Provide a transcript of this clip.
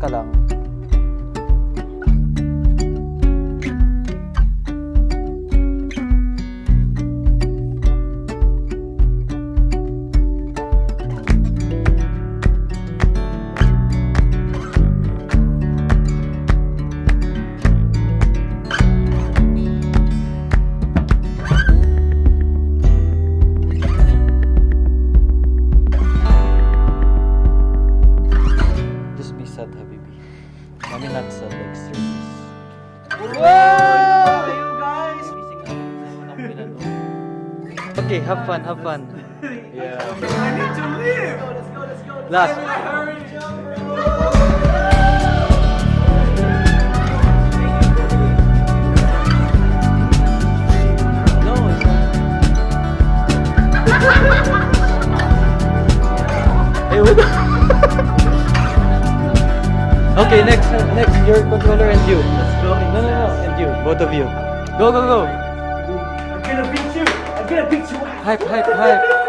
ka lang. Sad, Habibi. I mean, not sad, like serious. Whoa! Okay, have fun, have fun. Yeah. I need to leave! Let's go. Last. Hurry, No, it's not. Hey, what? Okay, next, your controller and you. Let's go. No, and you, both of you. Go. I'm gonna beat you. Hype.